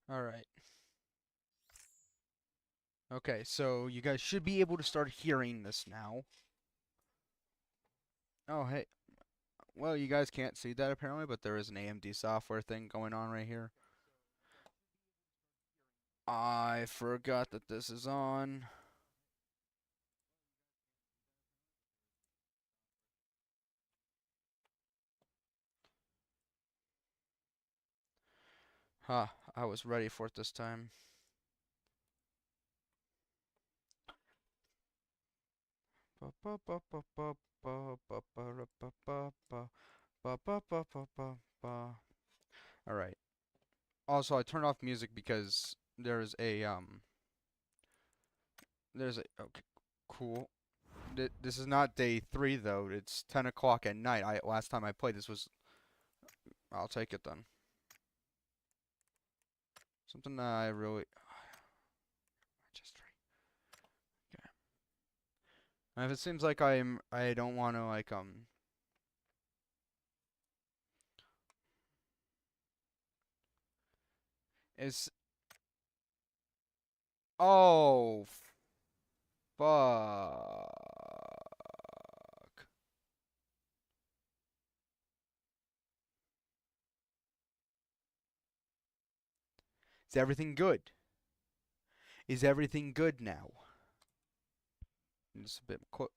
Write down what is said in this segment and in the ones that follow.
All right. Okay, so you guys should be able to start hearing this now. Oh, hey. Well, you guys can't see that apparently, but there is an AMD software thing going on right here. I forgot that this is on. Huh, I was ready for it this time. All right. Also, I turned off music because there's a okay, cool. This is not day 3 though. It's 10 o'clock at night. I last time I played this was. I'll take it then. Something that I really. Registry. Okay. And if it seems like I don't want to like is oh fuck. Is everything good? Is everything good now? Just a bit clo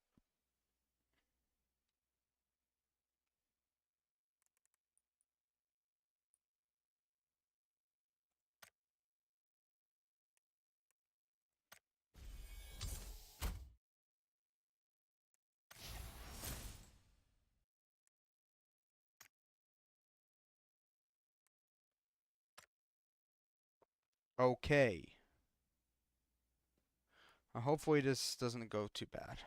okay. Hopefully this doesn't go too bad.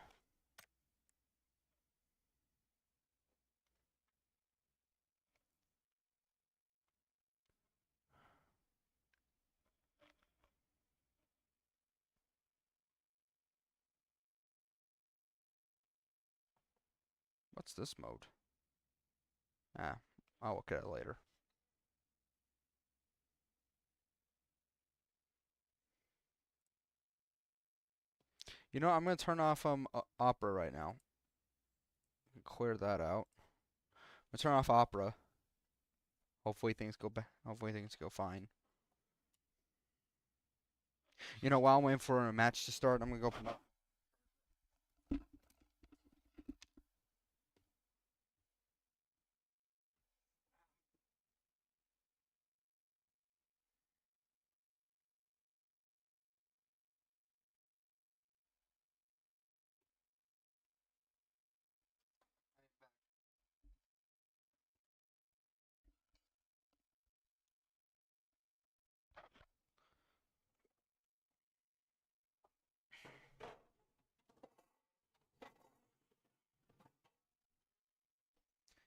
What's this mode? Ah, I'll look at it later. You know, I'm gonna turn off Opera right now. Clear that out. I'm gonna turn off Opera. Hopefully things go back. Hopefully things go fine. You know, while I'm waiting for a match to start, I'm gonna go.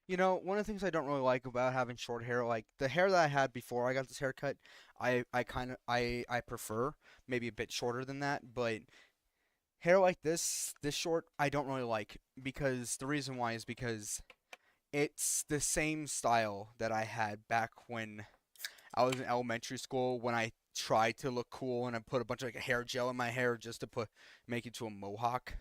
You know, one of the things I don't really like about having short hair, like the hair that I had before I got this haircut, I kind of I prefer maybe a bit shorter than that, but hair like this short, I don't really like because the reason why is because it's the same style that I had back when I was in elementary school when I tried to look cool and I put a bunch of like hair gel in my hair just to put make it to a mohawk.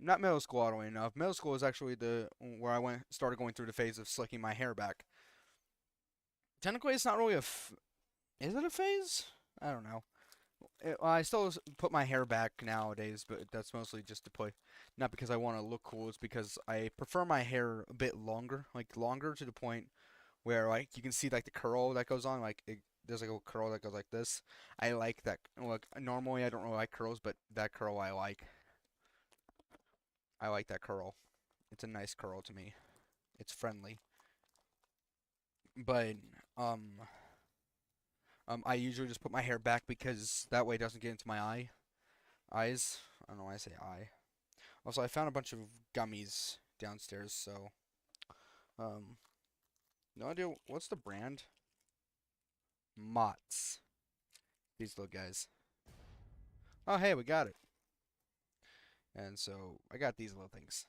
Not middle school, oddly enough. Middle school is actually the where I went started going through the phase of slicking my hair back. Technically, it's not really is it a phase? I don't know. I still put my hair back nowadays, but that's mostly just to put, not because I want to look cool. It's because I prefer my hair a bit longer, like longer to the point where like you can see like the curl that goes on, there's like a curl that goes like this. I like that. Look, normally I don't really like curls, but that curl I like. I like that curl. It's a nice curl to me. It's friendly. But um I usually just put my hair back because that way it doesn't get into my eyes. I don't know why I say eye. Also, I found a bunch of gummies downstairs, so um no idea what's the brand? Mott's. These little guys. Oh, hey, we got it. And so I got these little things.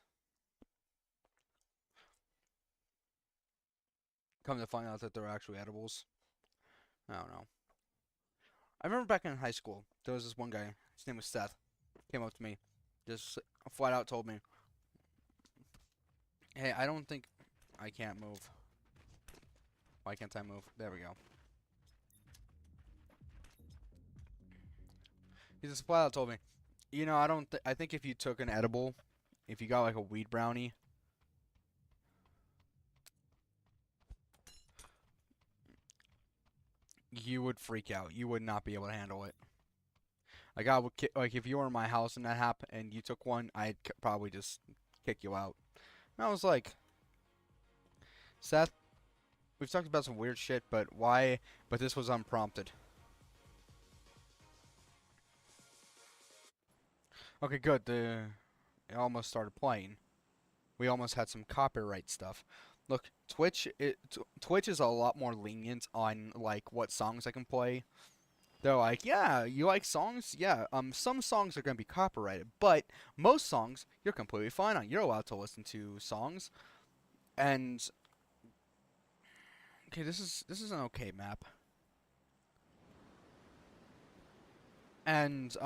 Come to find out that they're actually edibles. I don't know. I remember back in high school, there was this one guy. His name was Seth. Came up to me, just flat out told me, "Hey, I don't think I can't move. Why can't I move? There we go." He just flat out told me, "You know, I don't. I think if you took an edible, if you got like a weed brownie, you would freak out. You would not be able to handle it. Like I would, like if you were in my house and that happened, and you took one, I'd probably just kick you out." And I was like, "Seth, we've talked about some weird shit, but why? But this was unprompted." Okay, good. It almost started playing. We almost had some copyright stuff. Look, Twitch is a lot more lenient on like what songs I can play. They're like, yeah, you like songs? Yeah, some songs are gonna be copyrighted, but most songs you're completely fine on. You're allowed to listen to songs. And okay, this is an okay map. And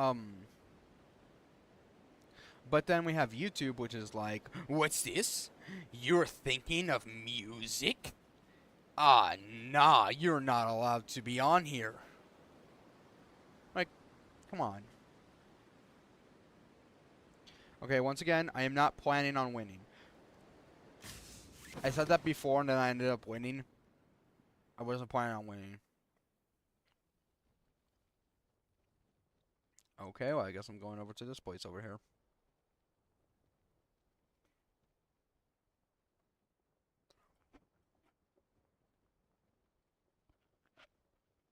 but then we have YouTube, which is like, what's this? You're thinking of music? Ah, nah, you're not allowed to be on here. Like, come on. Okay, once again, I am not planning on winning. I said that before and then I ended up winning. I wasn't planning on winning. Okay, well, I guess I'm going over to this place over here.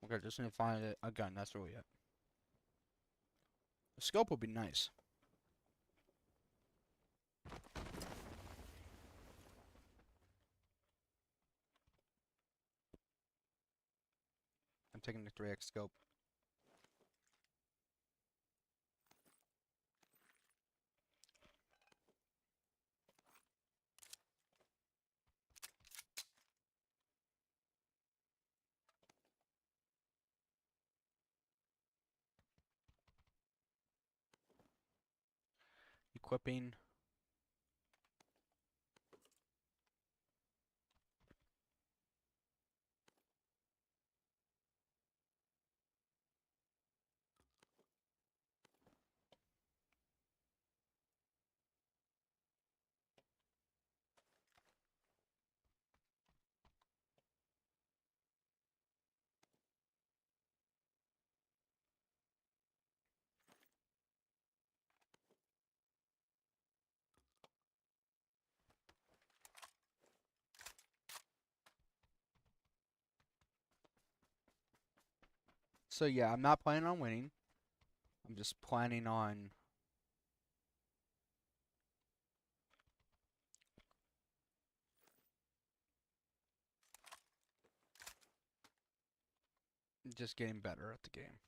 Okay, just need to find a gun. That's really it. A scope would be nice. I'm taking the 3x scope. Equipping. So yeah, I'm not planning on winning. I'm just planning on just getting better at the game.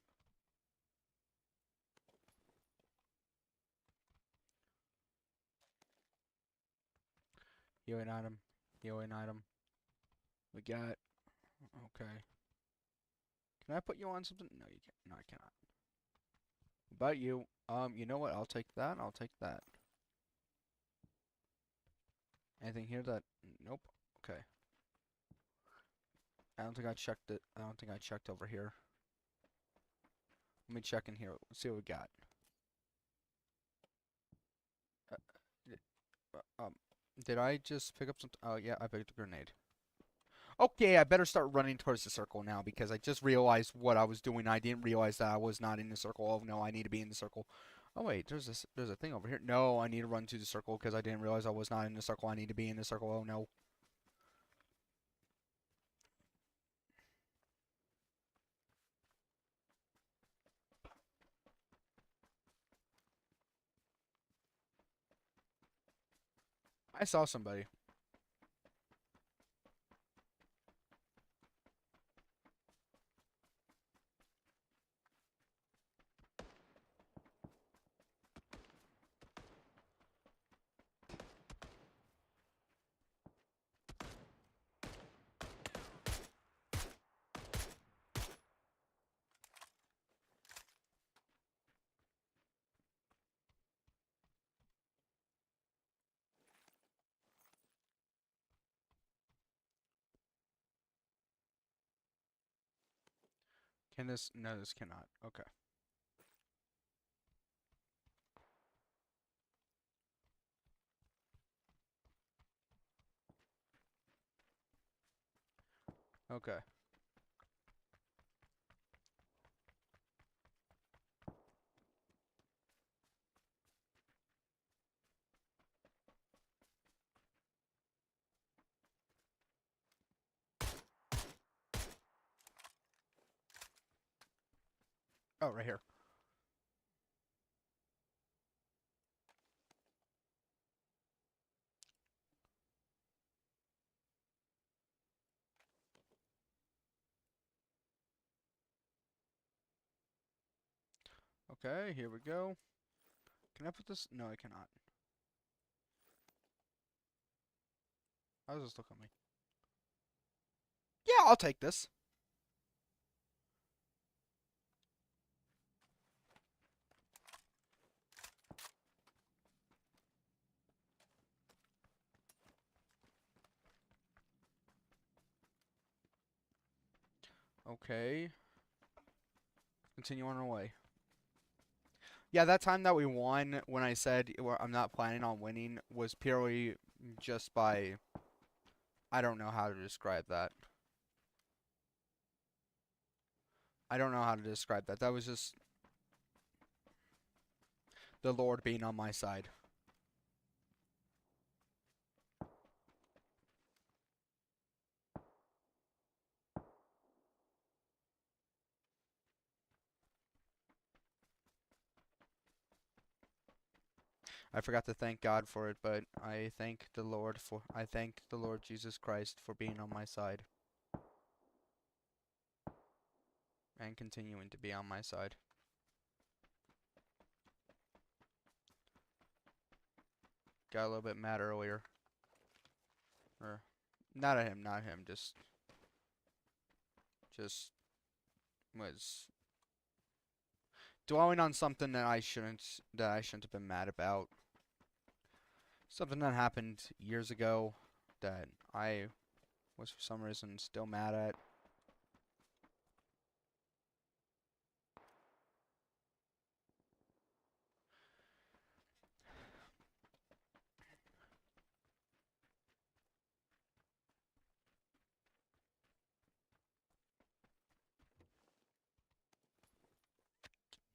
Healing item. Healing item. We got. Okay. Can I put you on something? No, you can't. No, I cannot. But you. You know what? I'll take that. I'll take that. Anything here that? Nope. Okay. I don't think I checked it. I don't think I checked over here. Let me check in here. Let's see what we got. Uh, did, did I just pick up something? Oh yeah, I picked a grenade. Okay, I better start running towards the circle now because I just realized what I was doing. I didn't realize that I was not in the circle. Oh no, I need to be in the circle. Oh wait, there's a thing over here. No, I need to run to the circle because I didn't realize I was not in the circle. I need to be in the circle. Oh no. I saw somebody. Can this? No, this cannot. Okay. Okay. Oh, right here. Okay, here we go. Can I put this? No, I cannot. How does this look on me? Yeah, I'll take this. Okay. Continue on our way. Yeah, that time that we won, when I said I'm not planning on winning, was purely just by. I don't know how to describe that. I don't know how to describe that. That was just the Lord being on my side. I forgot to thank God for it, but I thank the Lord Jesus Christ for being on my side and continuing to be on my side. Got a little bit mad earlier. Or not at him, not him, just was dwelling on something that I shouldn't have been mad about. Something that happened years ago that I was for some reason still mad at.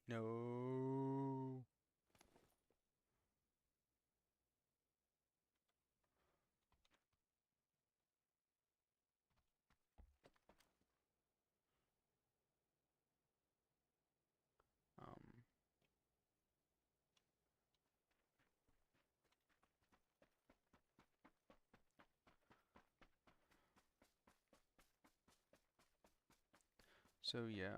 No. Um so yeah,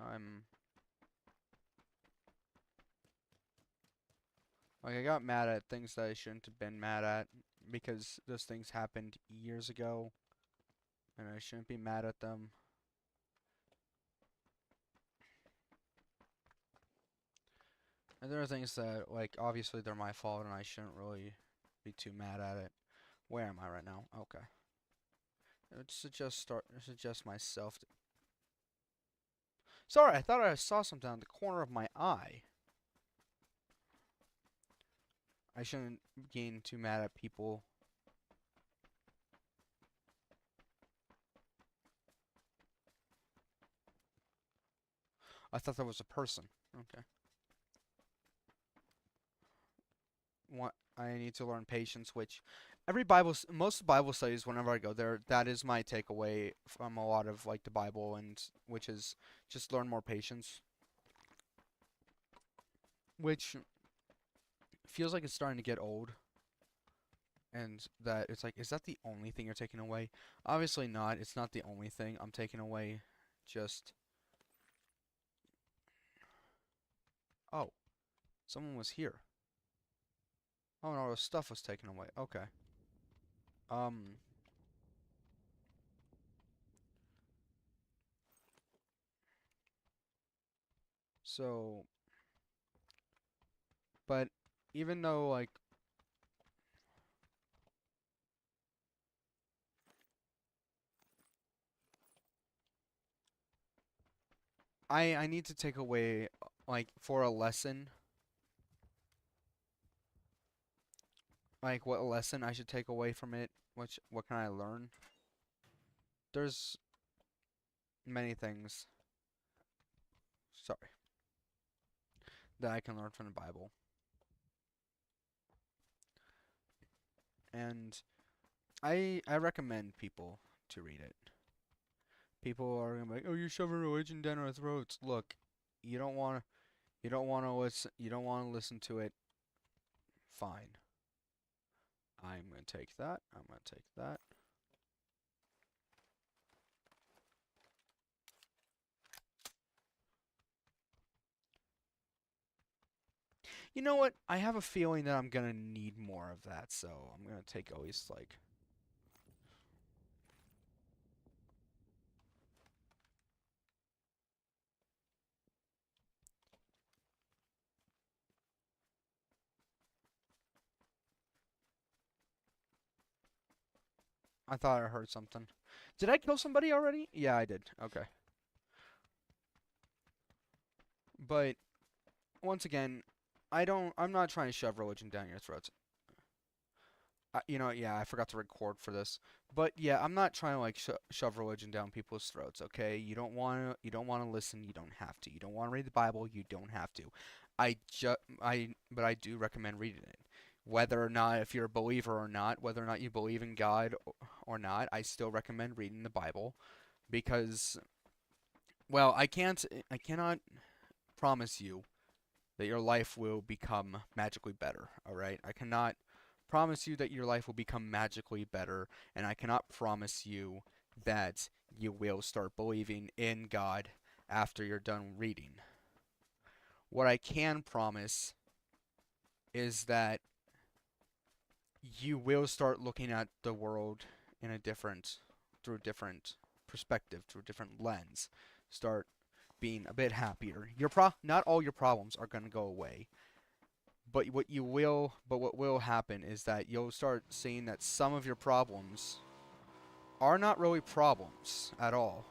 I got mad at things that I shouldn't have been mad at because those things happened years ago and I shouldn't be mad at them. And there are things that, like, obviously they're my fault and I shouldn't really be too mad at it. Where am I right now? Okay. Suggest myself. Sorry, I thought I saw something on the corner of my eye. I shouldn't get too mad at people. I thought that was a person. Okay. What I need to learn patience, which most Bible studies, whenever I go there, that is my takeaway from a lot of like the Bible, and which is just learn more patience. Which feels like it's starting to get old, and that it's like, is that the only thing you're taking away? Obviously not. It's not the only thing I'm taking away. Just, oh, someone was here. Oh no, the stuff was taken away. Okay. Um. So, but even though like I need to take away like for a lesson, like what lesson I should take away from it. What can I learn? There's many things. Sorry, that I can learn from the Bible, and I recommend people to read it. People are gonna be like, "Oh, you're shoving religion down our throats." Look, you don't want you don't want to listen. You don't want to listen to it. Fine. I'm gonna take that. I'm gonna take that. You know what? I have a feeling that I'm gonna need more of that, so I'm gonna take always like. I thought I heard something. Did I kill somebody already? Yeah, I did. Okay. But once again, I'm not trying to shove religion down your throats. Yeah, I forgot to record for this. But yeah, I'm not trying to like shove religion down people's throats, okay? You don't want to listen, you don't have to. You don't want to read the Bible, you don't have to. But I do recommend reading it. Whether or not if you're a believer or not, whether or not you believe in God or not, I still recommend reading the Bible because well, I cannot promise you that your life will become magically better, all right? I cannot promise you that your life will become magically better, and I cannot promise you that you will start believing in God after you're done reading. What I can promise is that you will start looking at the world in a through a different perspective, through a different lens. Start being a bit happier. Not all your problems are going to go away. But what will happen is that you'll start seeing that some of your problems are not really problems at all.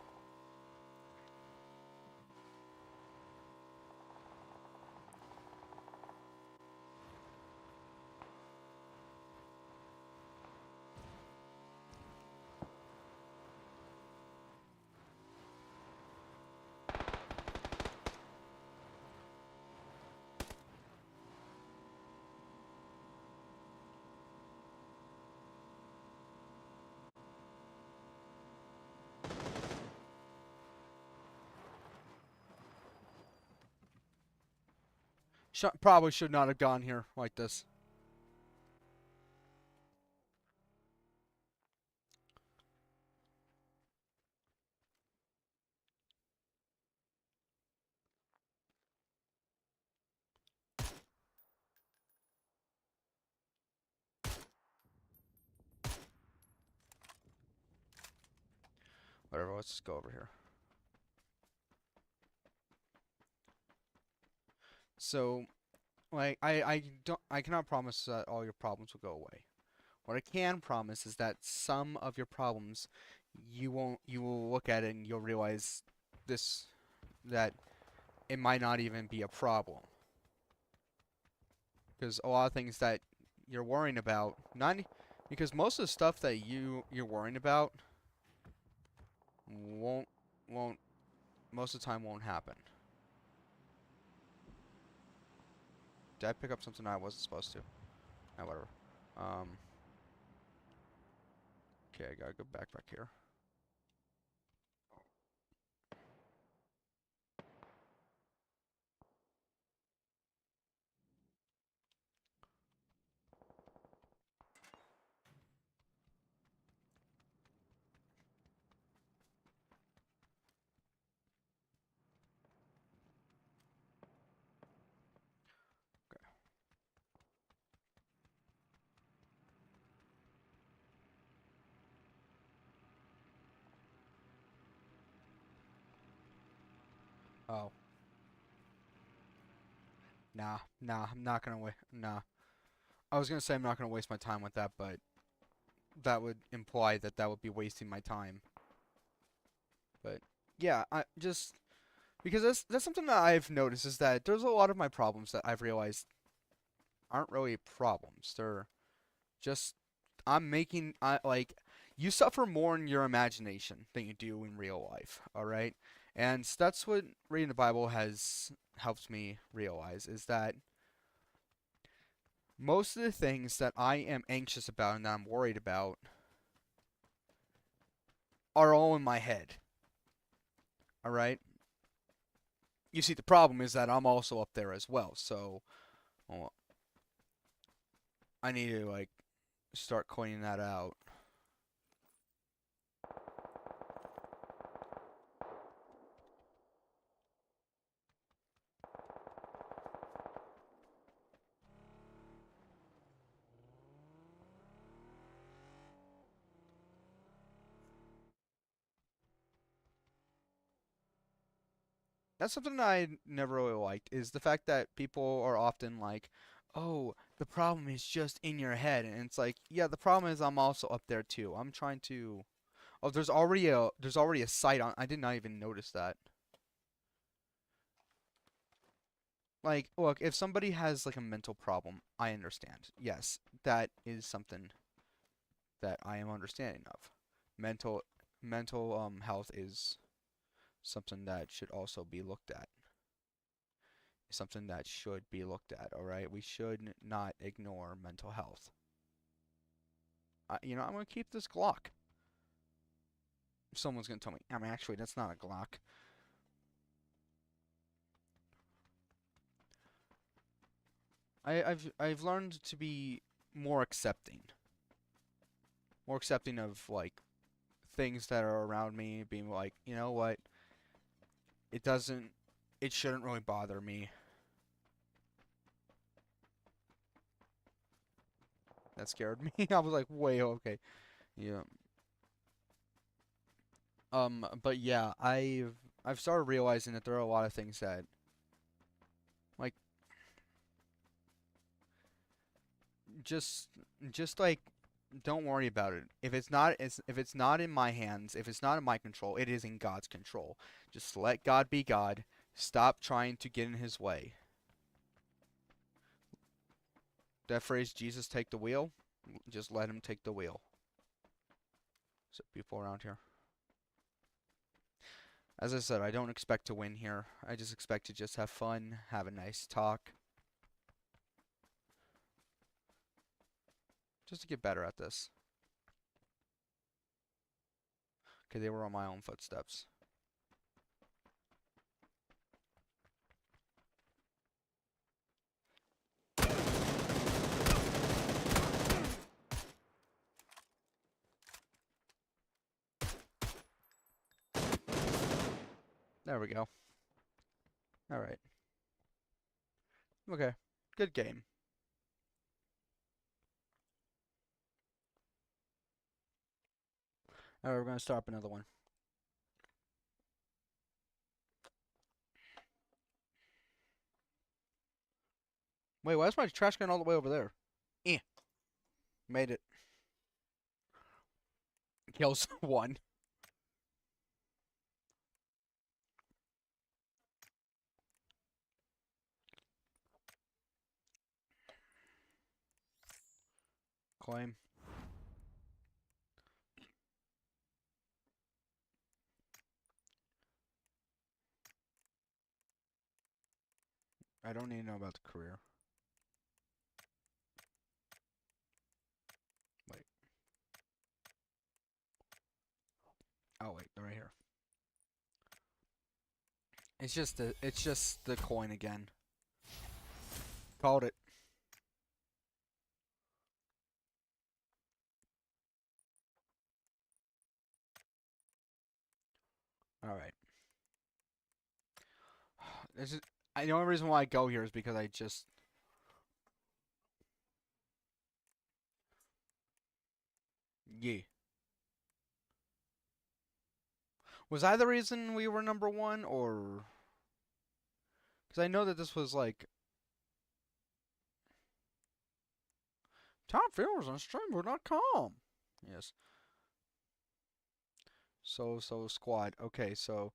Probably should not have gone here like this. Whatever, let's just go over here. So, like, I cannot promise that all your problems will go away. What I can promise is that some of your problems, you will look at it and you'll realize this, that it might not even be a problem. Because a lot of things that you're worrying about, not because most of the stuff that you're worrying about won't won't most of the time won't happen. Did I pick up something I wasn't supposed to? Whatever. Um. Okay, I gotta go back here. Okay. Oh. Nah, I'm not gonna wait. Nah. I was gonna say I'm not gonna waste my time with that, but that would imply that that would be wasting my time. But yeah, I just Because that's something that I've noticed is that there's a lot of my problems that I've realized aren't really problems. They're just I'm making I like you suffer more in your imagination than you do in real life, all right? And that's what reading the Bible has helped me realize is that most of the things that I am anxious about and that I'm worried about are all in my head, all right? You see, the problem is that I'm also up there as well, so well, I need to like start cleaning that out. That's something that I never really liked is the fact that people are often like, "Oh, the problem is just in your head," and it's like, yeah, the problem is I'm also up there too. I'm trying to. Oh, there's already a site on. I did not even notice that. Like, look, if somebody has like a mental problem, I understand. Yes, that is something that I am understanding of. Mental mental health is something that should also be looked at. Something that should be looked at, all right? We should not ignore mental health. I'm going to keep this Glock. Someone's going to tell me, I mean, actually, that's not a Glock. I've learned to be more accepting. More accepting of, like, things that are around me, being like, you know what? It doesn't, it shouldn't really bother me. That scared me. I was like, wait, okay. Yeah. But yeah, I've started realizing that there are a lot of things that like just just like don't worry about it. If it's not in my hands, if it's not in my control, it is in God's control. Just let God be God. Stop trying to get in his way. That phrase Jesus take the wheel, just let him take the wheel. So people around here. As I said, I don't expect to win here. I just expect to just have fun, have a nice talk, just to get better at this. Okay, they were on my own footsteps. There we go. Alright. Okay. Good game. Alright, we're gonna start up another one. Wait, why is my trash can all the way over there? Eh. Made it. Kills one. Claim. I don't need to know about the career. Wait. Oh wait, they're right here. It's just the coin again. Called it. Alright. This is the only reason why I go here is because I just yeah. Was I the reason we were number one or because I know that this was like top viewers on streamer.com. Yes. So squad. Okay, so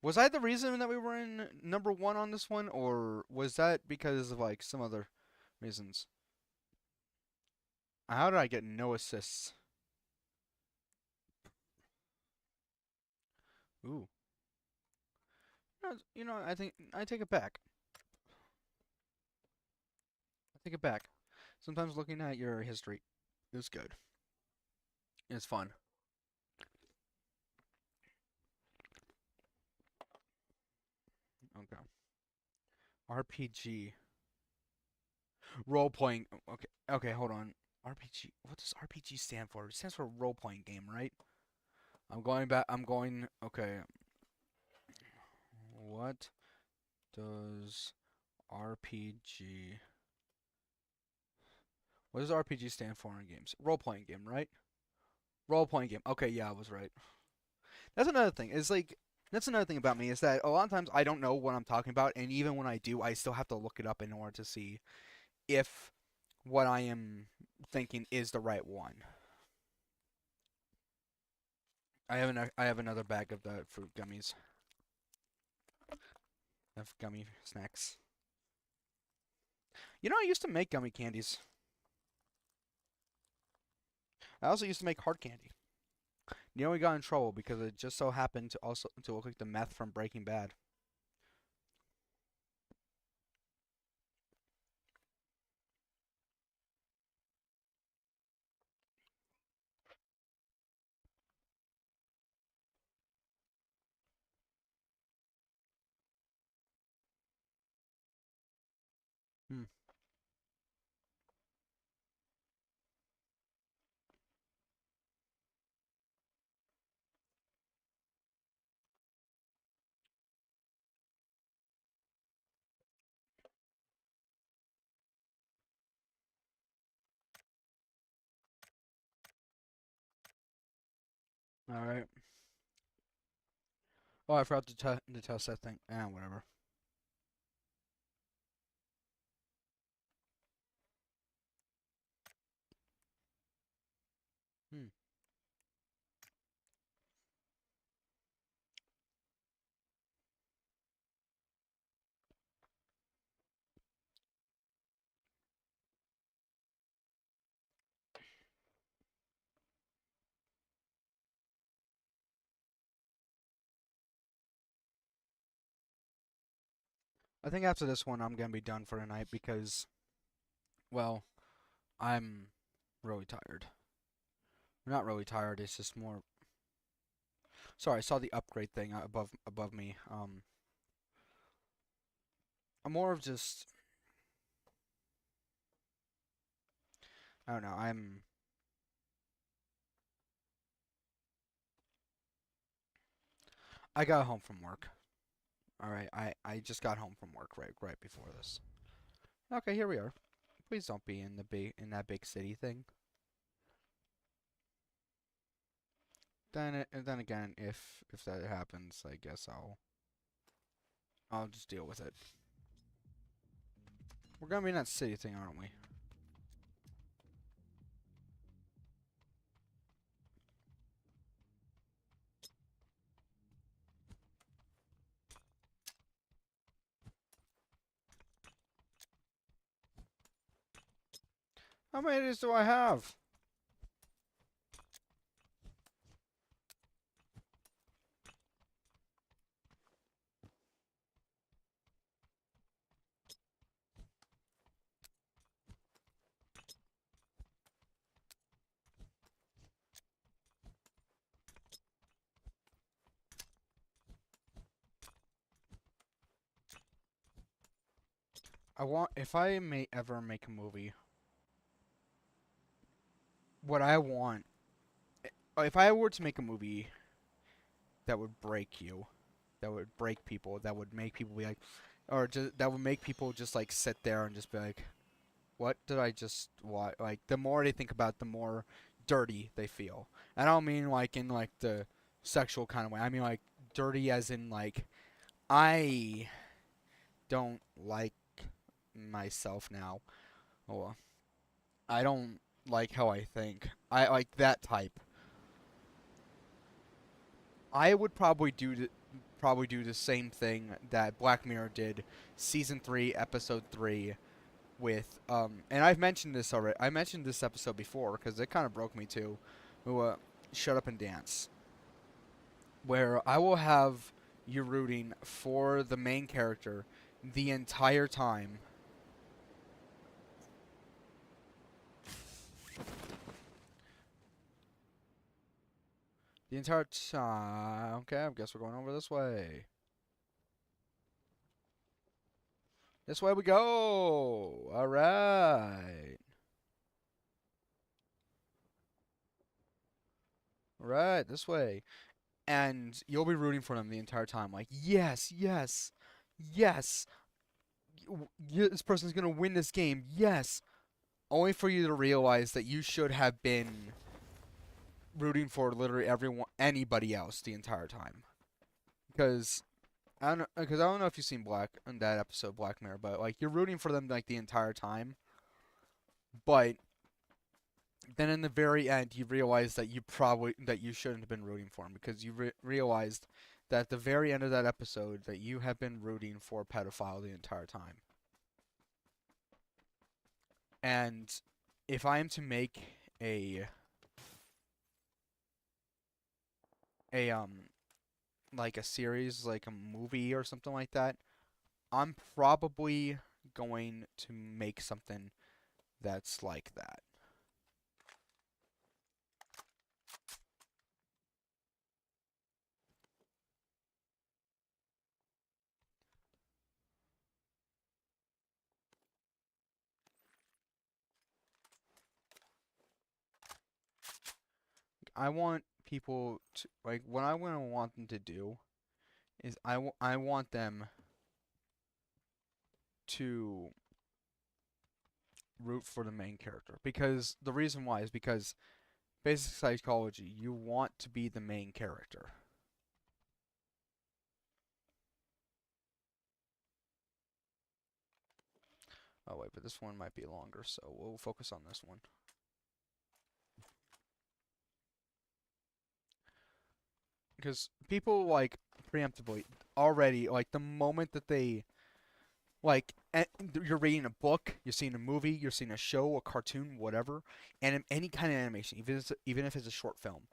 Was I the reason that we were in number one on this one, or was that because of like some other reasons? How did I get no assists? Ooh. I think I take it back. I take it back. Sometimes looking at your history is good. It's fun. Okay. RPG. Role playing. Okay. Okay, hold on. RPG. What does RPG stand for? It stands for role playing game, right? I'm going back. I'm going. Okay. What does RPG. What does RPG stand for in games? Role playing game, right? Role playing game. Okay, yeah, I was right. That's another thing. It's like that's another thing about me is that a lot of times I don't know what I'm talking about, and even when I do, I still have to look it up in order to see if what I am thinking is the right one. I have another bag of the fruit gummies. Of gummy snacks. You know, I used to make gummy candies. I also used to make hard candy. You know, we got in trouble because it just so happened to also to look like the meth from Breaking Bad. Hmm. All right. Oh, I forgot to test that thing. Whatever. Hmm. I think after this one, I'm gonna be done for tonight because, well, I'm really tired. Not really tired. It's just more. Sorry, I saw the upgrade thing above me. I'm more of just. I don't know. I got home from work. All right. I just got home from work right before this. Okay, here we are. Please don't be in that big city thing. Then again, if that happens, I guess I'll just deal with it. We're gonna be in that city thing, aren't we? How many of these do I have? I want if I may ever make a movie, what I want if I were to make a movie that would break you, that would break people, that would make people be like, or just that would make people just like sit there and just be like, what did I just watch? Like the more they think about it, the more dirty they feel. I don't mean like in like the sexual kind of way. I mean like dirty as in like I don't like myself now. Oh, I don't like how I think. I like that type. I would probably do probably do the same thing that Black Mirror did, season 3, episode 3, with and I've mentioned this already. I mentioned this episode before because it kind of broke me too. Shut Up and Dance, where I will have you rooting for the main character the entire time. The entire time. Okay, I guess we're going over this way. This way we go. All right. All right, this way. And you'll be rooting for them the entire time. Like, yes, yes, yes. This person's going to win this game. Yes. Only for you to realize that you should have been rooting for literally everyone, anybody else the entire time. Because I don't know if you've seen Black in that episode Black Mirror, but like you're rooting for them like the entire time. But then in the very end, you realize that you shouldn't have been rooting for him because you realized that at the very end of that episode that you have been rooting for a pedophile the entire time. And if I am to make a a like a series, like a movie or something like that, I'm probably going to make something that's like that. I want people to like what I want them to do is I want them to root for the main character because the reason why is because basic psychology, you want to be the main character. Oh wait, but this one might be longer, so we'll focus on this one. Because people like preemptively already like the moment that they like you're reading a book, you're seeing a movie, you're seeing a show, a cartoon, whatever, and any kind of animation, even if it's a short film,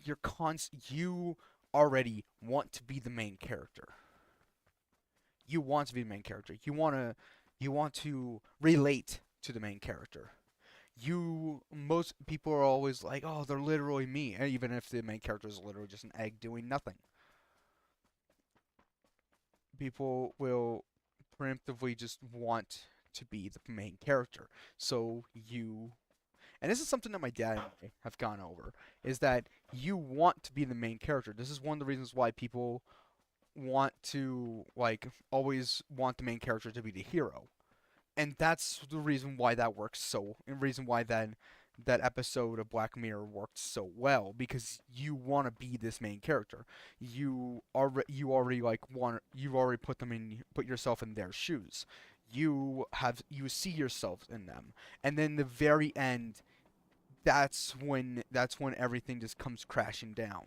you already want to be the main character. You want to be the main character. You want to relate to the main character. Most people are always like, oh, they're literally me, even if the main character is literally just an egg doing nothing. People will preemptively just want to be the main character. So and this is something that my dad and I have gone over, is that you want to be the main character. This is one of the reasons why people want to like always want the main character to be the hero. And that's the reason why that works and reason why that episode of Black Mirror worked so well because you want to be this main character. You already put yourself in their shoes. You see yourself in them. And then the very end, that's when everything just comes crashing down.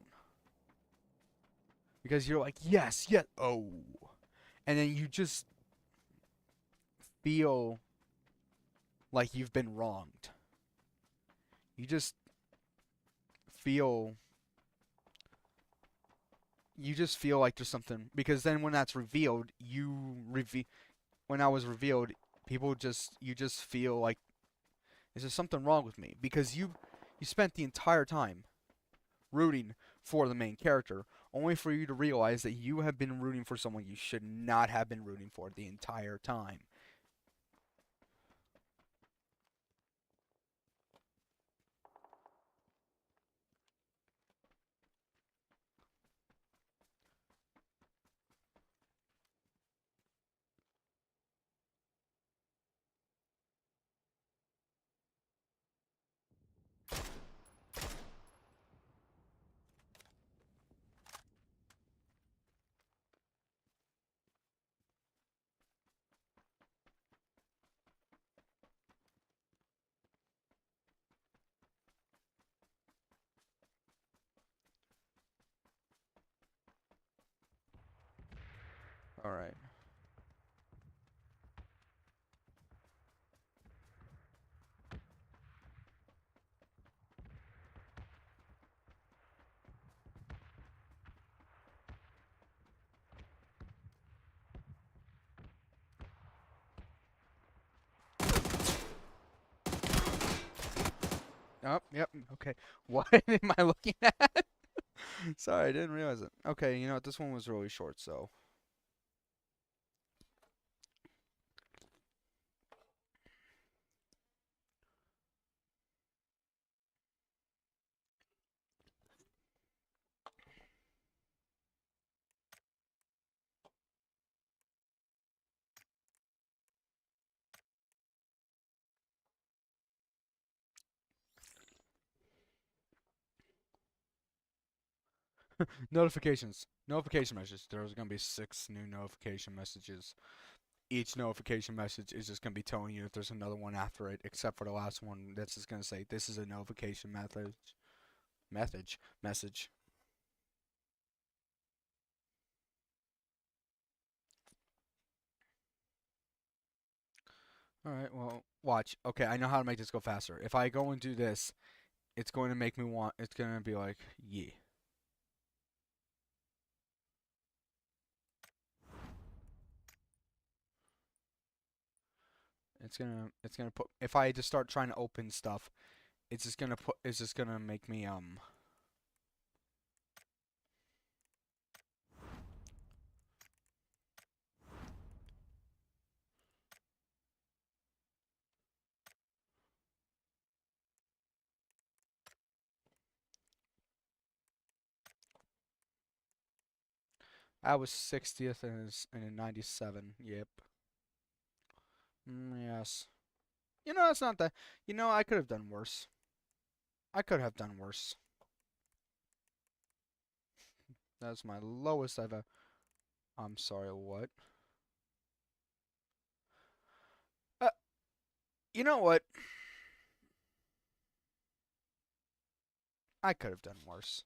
Because you're like, yes, yes, oh. And then you just feel like you've been wronged. You just feel you just feel like there's something because then when that's revealed, when I was revealed, you just feel like is there something wrong with me because you spent the entire time rooting for the main character only for you to realize that you have been rooting for someone you should not have been rooting for the entire time. All right. Oh, yep. Okay. What am I looking at? Sorry, I didn't realize it. Okay, you know what? This one was really short, so. Notifications. Notification messages. There's going to be 6 new notification messages. Each notification message is just going to be telling you if there's another one after it, except for the last one that's just going to say, this is a notification message. Alright, well, watch. Okay, I know how to make this go faster. If I go and do this, it's going to make me want, it's going to be like, yeah. It's gonna put, if I just start trying to open stuff, it's just gonna make me, I was 60th and in 97. Yep. Yes. You know, that's not that. You know, I could have done worse. I could have done worse. That's my lowest I've ever. I'm sorry, what? Uh, you know what? I could have done worse.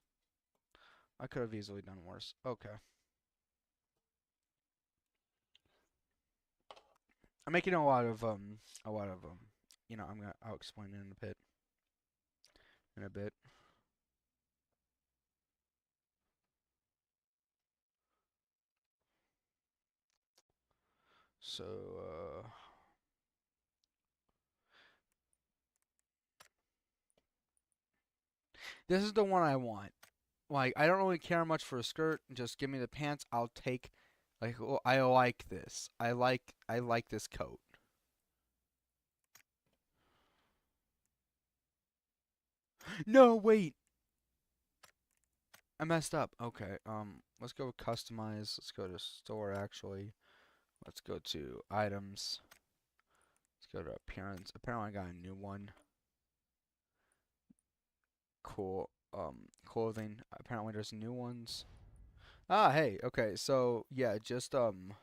I could have easily done worse. Okay. I'm making a lot of, I'll explain it in a bit. So, this is the one I want. Like, I don't really care much for a skirt. Just give me the pants. I'll take. Like, oh, I like this. I like this coat. No, wait. I messed up. Okay. Let's go with customize. Let's go to store actually. Let's go to items. Let's go to appearance. Apparently I got a new one. Cool. Clothing. Apparently there's new ones. Ah, hey. Okay. So, yeah, just can.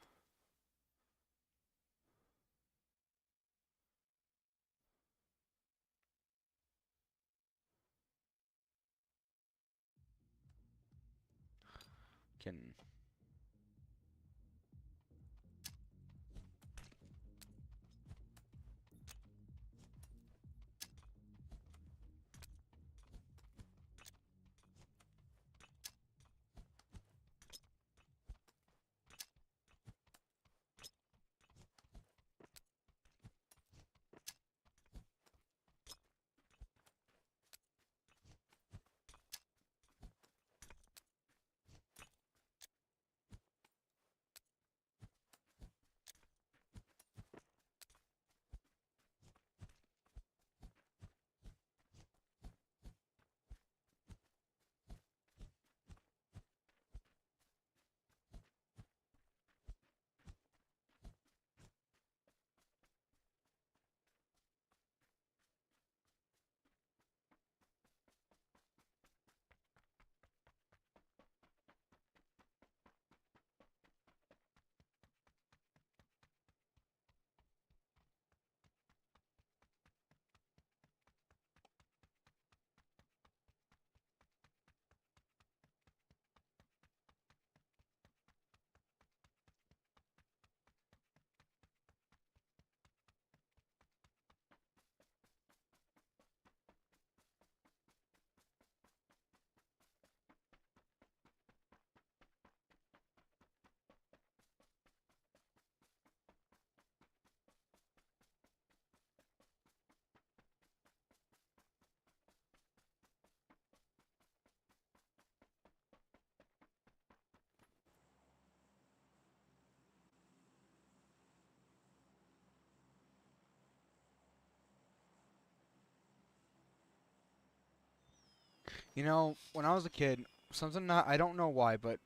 You know, when I was a kid, something that I don't know why, but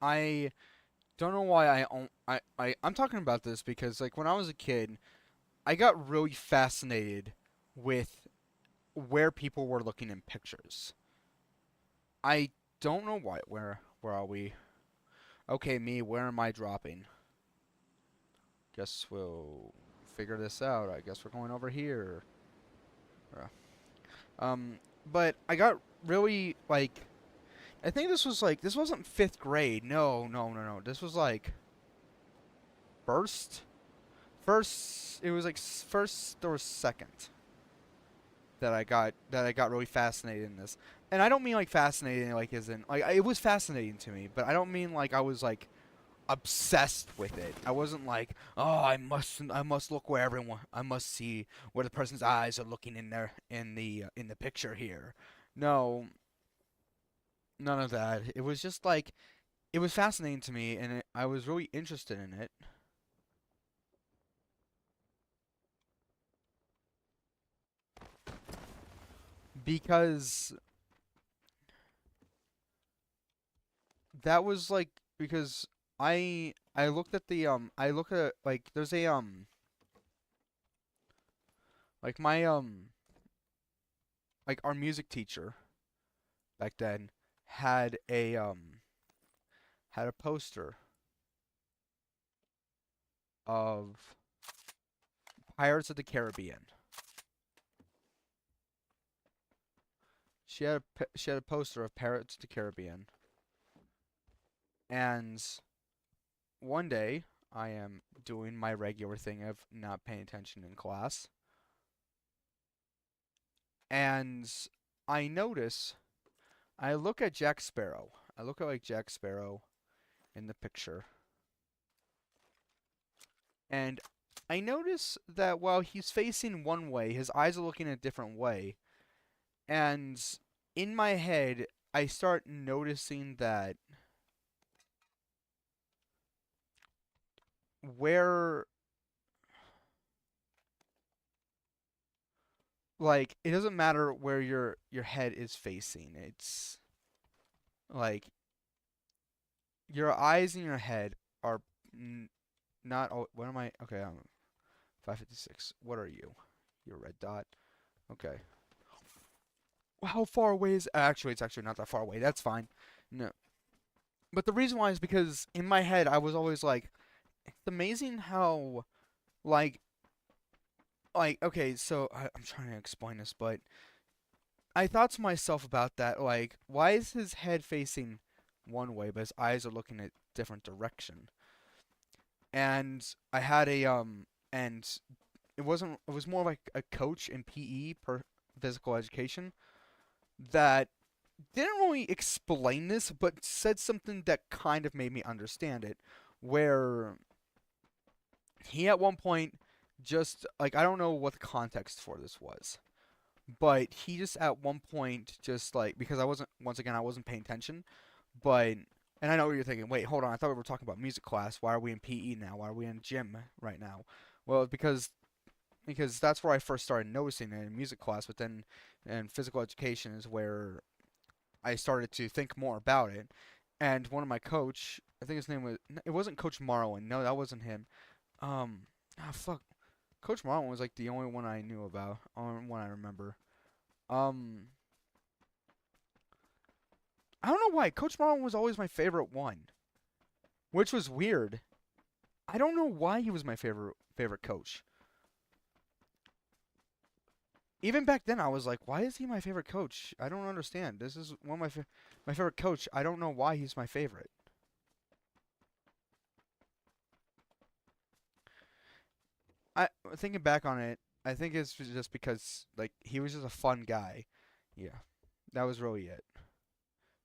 I don't know why I'm talking about this because like when I was a kid, I got really fascinated with where people were looking in pictures. I don't know why. Where are we? Okay, me, where am I dropping? Guess we'll figure this out. I guess we're going over here. Uh, Um, but I got really like I think this was like this wasn't fifth grade. No, no, no, no. This was like first, first. It was like first or second that I got really fascinated in this. And I don't mean like fascinating like as in like it was fascinating to me, but I don't mean like I was like obsessed with it. I wasn't like, oh, I must look where everyone, I must see where the person's eyes are looking in there in the picture here. No, none of that. It was just like it was fascinating to me, and I was really interested in it because that was like because I looked at the I look at like there's a like my like our music teacher back then had a had a poster of Pirates of the Caribbean. She had a poster of Pirates of the Caribbean, and one day I am doing my regular thing of not paying attention in class, and I notice I look at Jack Sparrow. I look at like Jack Sparrow in the picture, and I notice that while he's facing one way, his eyes are looking a different way, and in my head I start noticing that where like it doesn't matter where your head is facing. It's like your eyes and your head are n- not. Oh, what am I? Okay, I'm 556. What are you? You're a red dot. Okay. How far away is? Actually, it's actually not that far away. That's fine. No, but the reason why is because in my head I was always like, it's amazing how like okay. So I'm trying to explain this, but I thought to myself about that, like, why is his head facing one way, but his eyes are looking a different direction? And I had and it wasn't, it was more like a coach in PE per physical education that didn't really explain this, but said something that kind of made me understand it, where he at one point just, like, I don't know what the context for this was, but he just at one point just like because I wasn't once again I wasn't paying attention, but and I know what you're thinking. Wait, hold on. I thought we were talking about music class. Why are we in PE now? Why are we in gym right now? Well, because that's where I first started noticing it in music class, but then in physical education is where I started to think more about it. And one of my coach, I think his name was it wasn't Coach Marlin. No, that wasn't him. Fuck. Coach Marlin was like the only one I knew about, or one I remember. Um, I don't know why. Coach Marlin was always my favorite one, which was weird. I don't know why he was my favorite coach. Even back then, I was like, why is he my favorite coach? I don't understand. This is one of my favorite coach. I don't know why he's my favorite. I thinking back on it, I think it's just because like he was just a fun guy. Yeah, that was really it.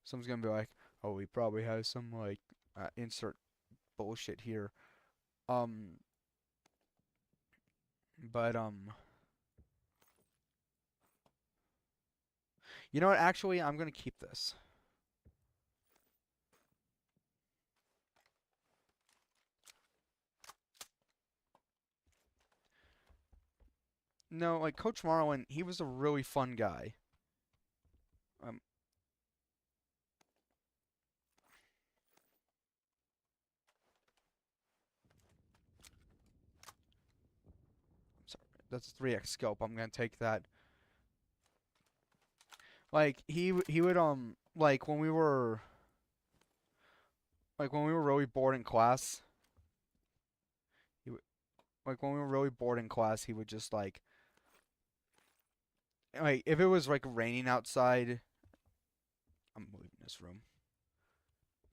Someone's gonna be like, oh, he probably has some like insert bullshit here. Um, but you know what? Actually, I'm gonna keep this. No, like Coach Marlin, he was a really fun guy. Um, that's a 3x scope. I'm gonna take that. Like he would like when we were really bored in class. He would, like when we were really bored in class, he would just like if it was like raining outside. I'm leaving this room.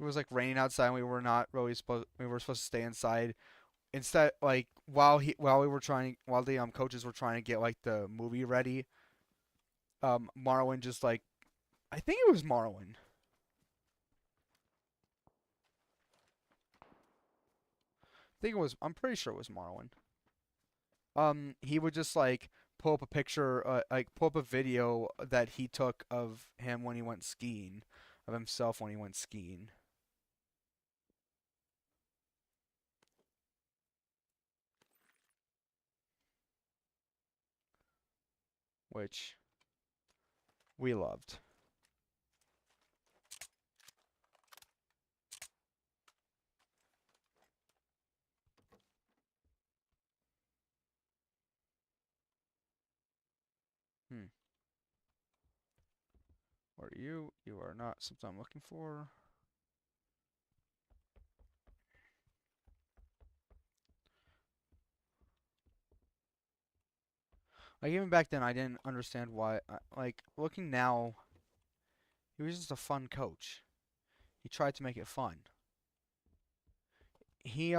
It was like raining outside, and we were supposed to stay inside. Instead, like while the coaches were trying to get like the movie ready, Marlon just like I think it was Marlon. I'm pretty sure it was Marlon. He would just like pull up a picture, like pull up a video that he took of him when he went skiing, of himself when he went skiing. Which we loved. Hmm. What are you? You are not something I'm looking for. Like even back then, I didn't understand why. Like looking now, he was just a fun coach. He tried to make it fun. He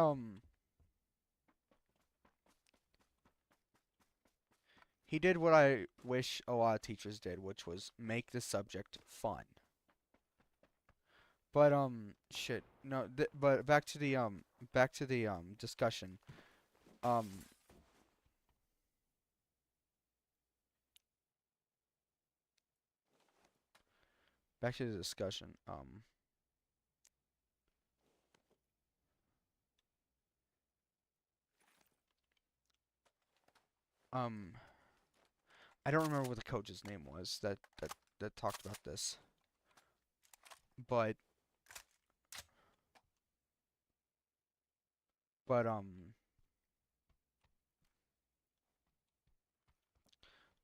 he did what I wish a lot of teachers did, which was make the subject fun. But shit. No, but back to the discussion. Um back to the discussion. Um I don't remember what the coach's name was that talked about this. But but um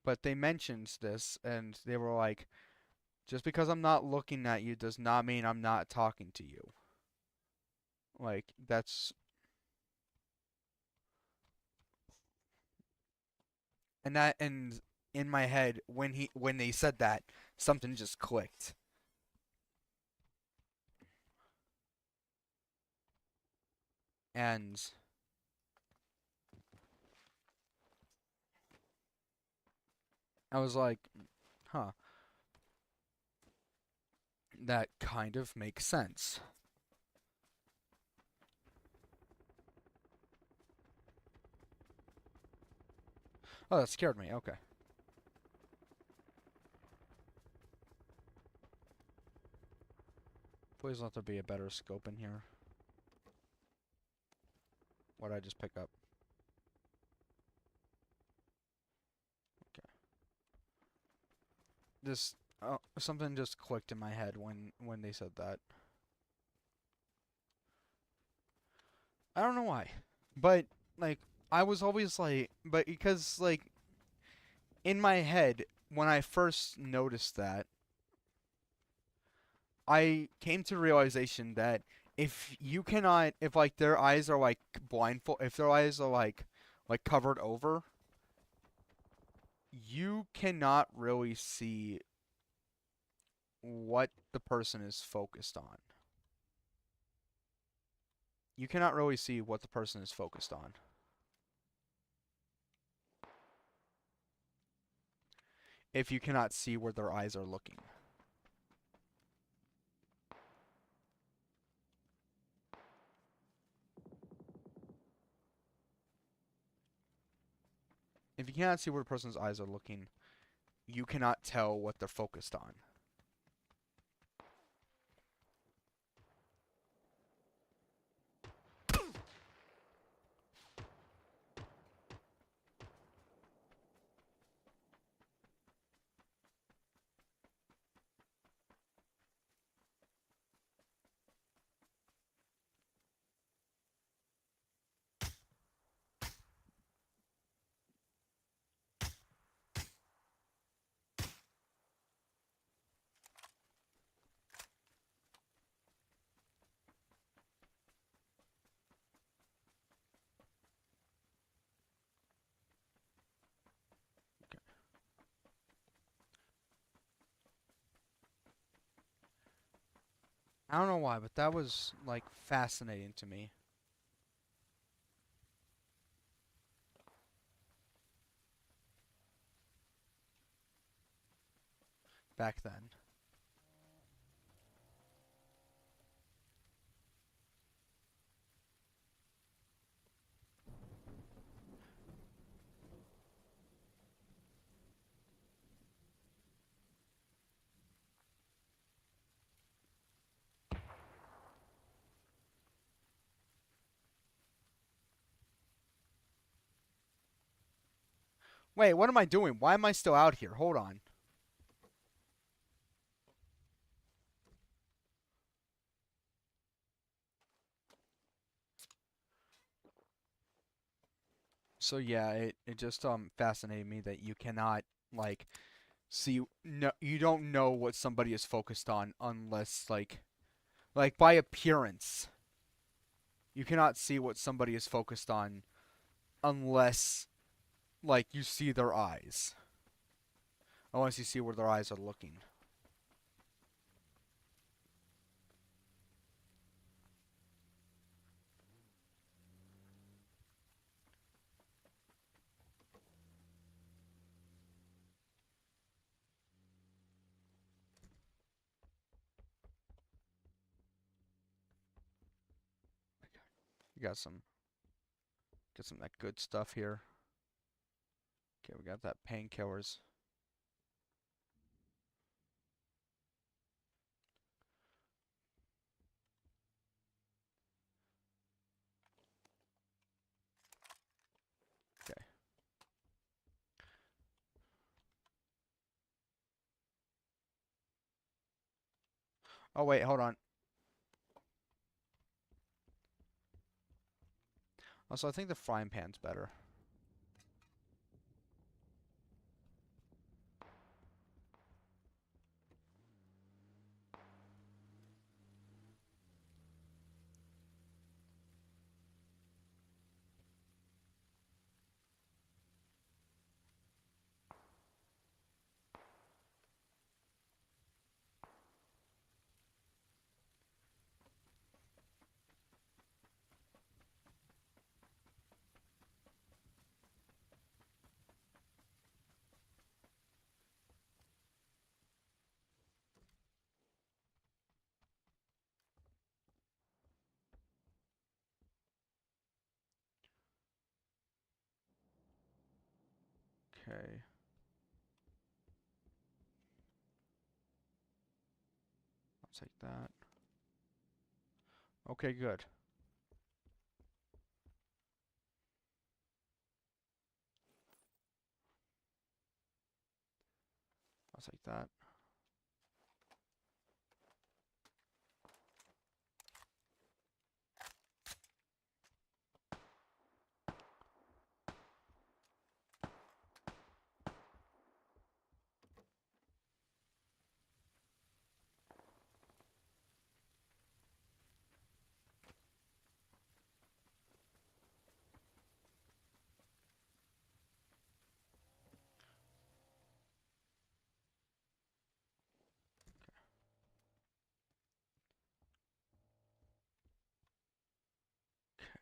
but they mentioned this and they were like, just because I'm not looking at you does not mean I'm not talking to you. Like that's and in my head when they said that, something just clicked. And I was like, huh, that kind of makes sense. Oh, that scared me. Okay. Please let there be a better scope in here. What did I just pick up? Okay. This something just clicked in my head when they said that. I don't know why. But like I was always like but because like in my head when I first noticed that I came to the realization that if like their eyes are like blindfold if their eyes are like covered over, you cannot really see what the person is focused on. You cannot really see what the person is focused on. If you cannot see where their eyes are looking. If you cannot see where a person's eyes are looking, you cannot tell what they're focused on. I don't know why, but that was like fascinating to me back then. Wait, what am I doing? Why am I still out here? Hold on. So yeah, it just fascinated me that you cannot like see no you don't know what somebody is focused on unless like by appearance. You cannot see what somebody is focused on unless like you see their eyes. Unless you see where their eyes are looking. You got some get some of that good stuff here. Okay, we got that painkillers. Okay. Oh wait, hold on. Also, I think the frying pan's better. Okay. I'll take that. Okay, good. I'll take that.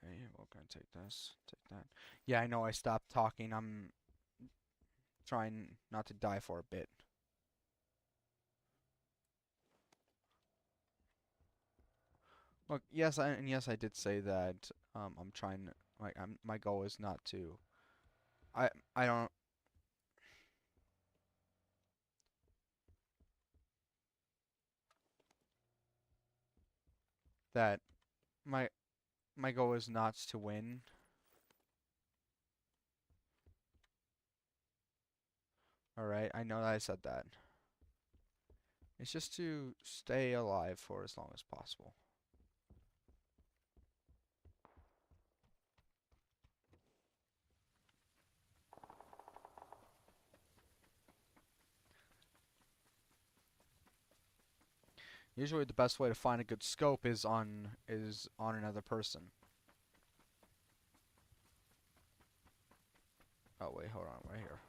Okay, we're gonna take this. Take that. Yeah, I know I stopped talking. I'm trying not to die for a bit. Look, yes, I did say that. I'm trying. Like, my goal is not to. I don't. That my my goal is not to win. All right, I know that I said that. It's just to stay alive for as long as possible. Usually, the best way to find a good scope is on another person. Oh wait, hold on, right here.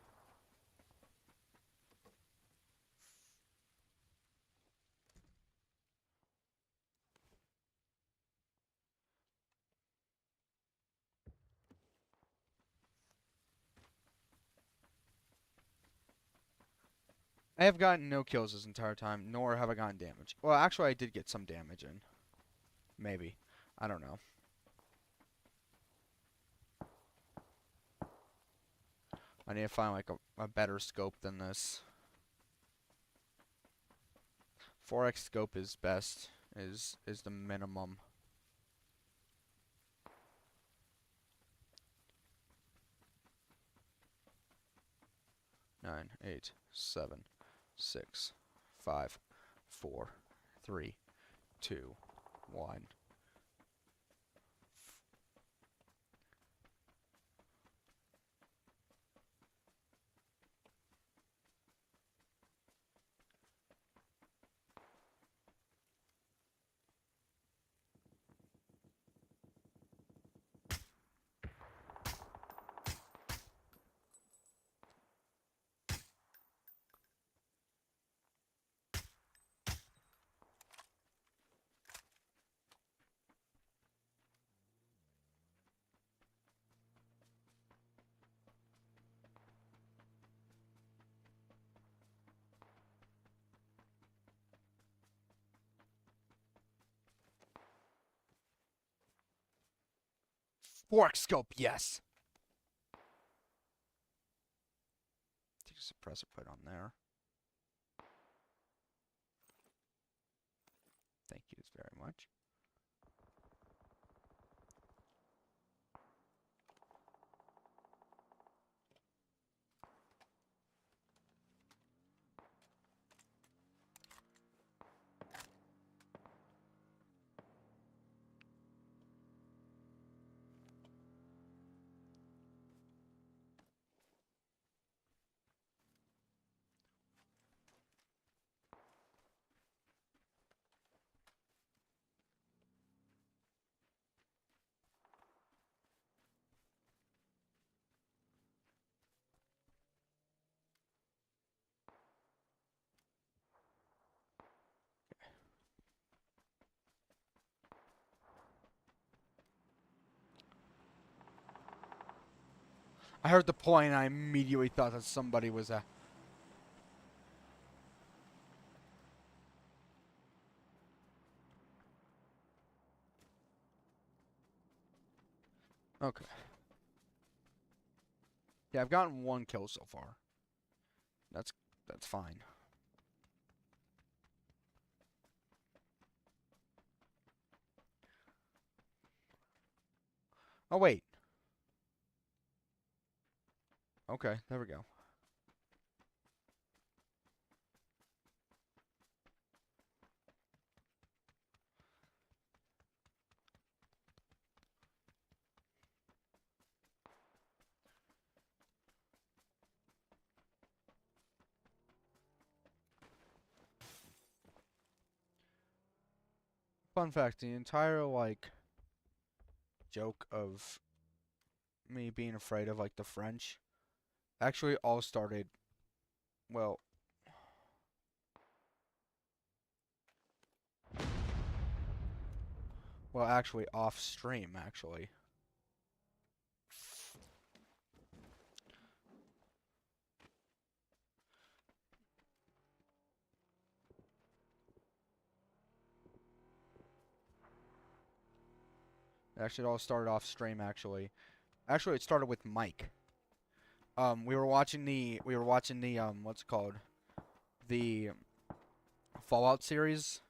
I have gotten no kills this entire time, nor have I gotten damage. Well, actually, I did get some damage in. Maybe. I don't know. I need to find like a better scope than this. 4x scope is best. Is the minimum. Nine, 8, 7, 6, 5, 4, 3, 2, 1. 4x scope, yes. Take a suppressor put on there. Thank you very much. I heard the point and I immediately thought that somebody was a... Okay. Yeah, I've gotten 1 kill so far. That's fine. Oh, wait. Okay, there we go. Fun fact, the entire, like, joke of me being afraid of, like, the French actually all started, well, actually off stream, actually. It actually all started off stream, actually. Actually, it started with Mike. We were watching the, what's it called? The Fallout series.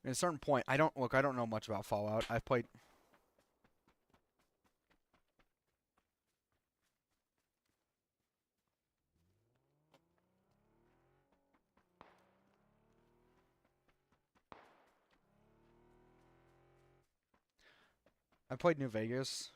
At a certain point, I don't know much about Fallout. I played New Vegas.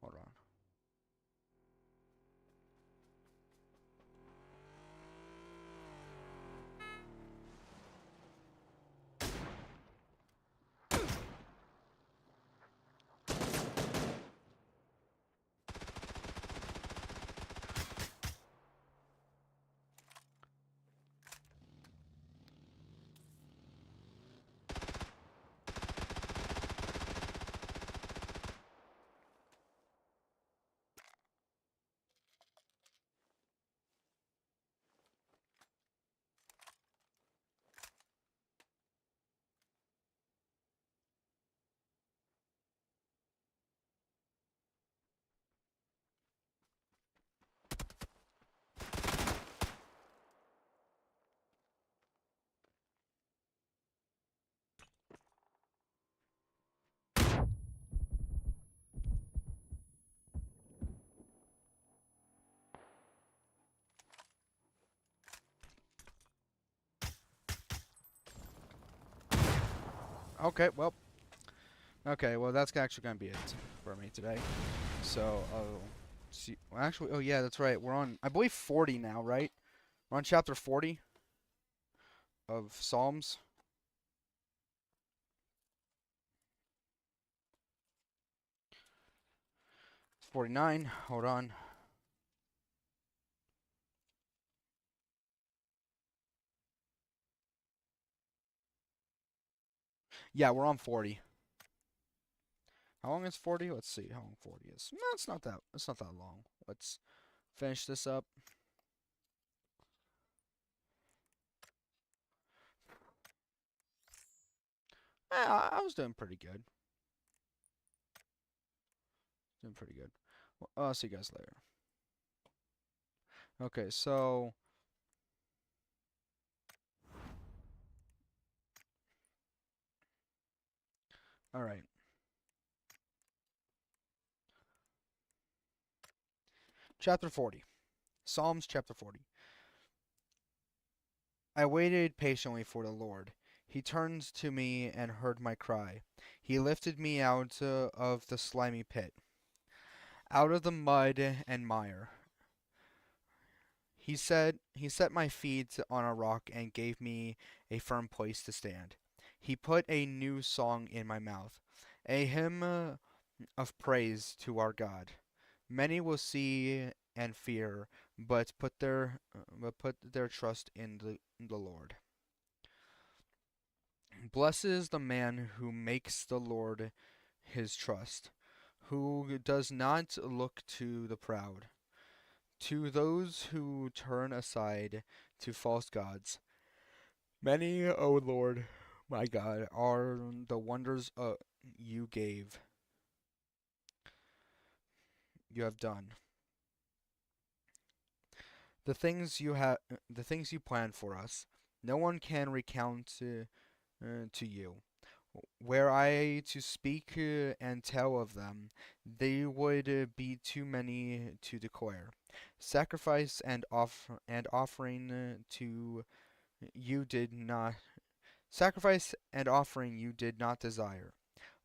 Hold on. Okay, well, okay, well that's actually gonna be it for me today. So, see, well, actually, oh yeah, that's right. We're on, I believe, 40 now, right? We're on chapter 40 of Psalms. 49. Hold on. Yeah, we're on 40. How long is 40? Let's see how long 40 is. No, it's not that. It's not that long. Let's finish this up. I was doing pretty good. Doing pretty good. Well, I'll see you guys later. Okay, so all right. Chapter 40. Psalms chapter 40. I waited patiently for the Lord. He turned to me and heard my cry. He lifted me out of the slimy pit, out of the mud and mire. He set my feet on a rock and gave me a firm place to stand. He put a new song in my mouth, a hymn of praise to our God. Many will see and fear, but put their trust in the Lord. Blessed is the man who makes the Lord his trust, who does not look to the proud, to those who turn aside to false gods. Many, O Lord, my God, are the wonders you have done. The things you planned for us. No one can recount to you. Were I to speak and tell of them, they would be too many to declare. Sacrifice and offering to you did not Sacrifice and offering you did not desire,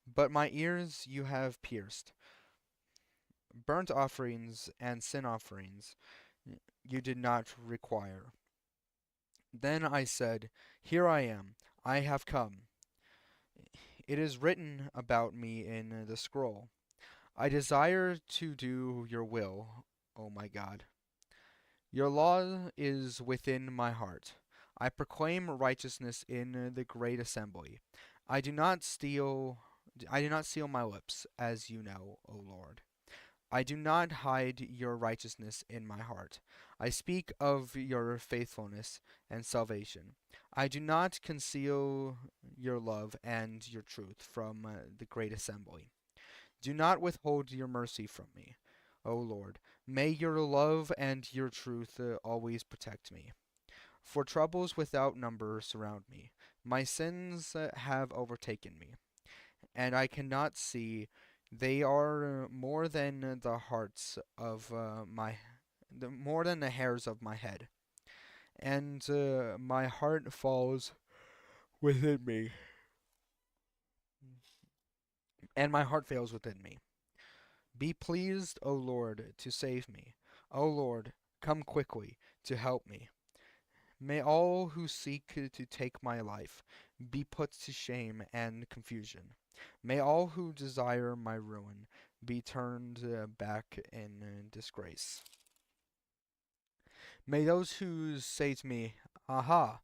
but my ears you have pierced. Burnt offerings and sin offerings you did not require. Then I said, Here I am, I have come. It is written about me in the scroll. I desire to do your will, O my God. Your law is within my heart. I proclaim righteousness in the great assembly. I do not steal I do not seal my lips, as you know, O Lord. I do not hide your righteousness in my heart. I speak of your faithfulness and salvation. I do not conceal your love and your truth from the great assembly. Do not withhold your mercy from me, O Lord. May your love and your truth always protect me. For troubles without number surround me. My sins have overtaken me, and I cannot see. They are more than the hearts of more than the hairs of my head, and my heart falls within me, and my heart fails within me. Be pleased, O Lord, to save me. O Lord, come quickly to help me. May all who seek to take my life be put to shame and confusion. May all who desire my ruin be turned back in disgrace. May those who say to me, Aha,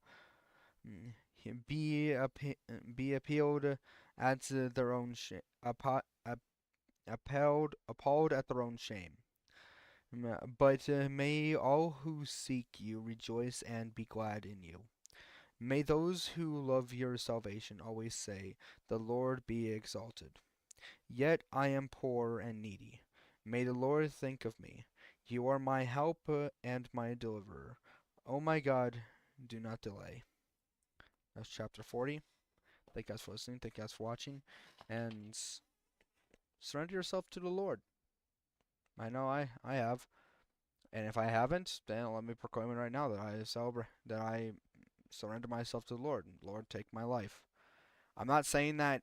mm, be appealed at their own shame, appalled at their own shame. But may all who seek you rejoice and be glad in you. May those who love your salvation always say, The Lord be exalted. Yet I am poor and needy. May the Lord think of me. You are my help and my deliverer. Oh my God, do not delay. That's chapter 40. Thank you guys for listening. Thank you guys for watching. And surrender yourself to the Lord. I know I have. And if I haven't, then let me proclaim it right now that I surrender myself to the Lord. Lord, take my life. I'm not saying that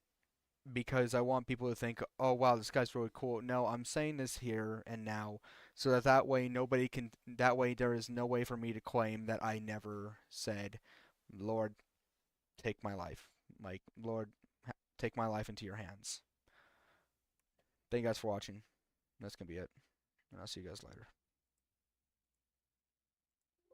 because I want people to think, "Oh wow, this guy's really cool." No, I'm saying this here and now so that that way there is no way for me to claim that I never said, "Lord, take my life." Like, Lord, take my life into your hands. Thank you guys for watching. That's going to be it. And I'll see you guys later.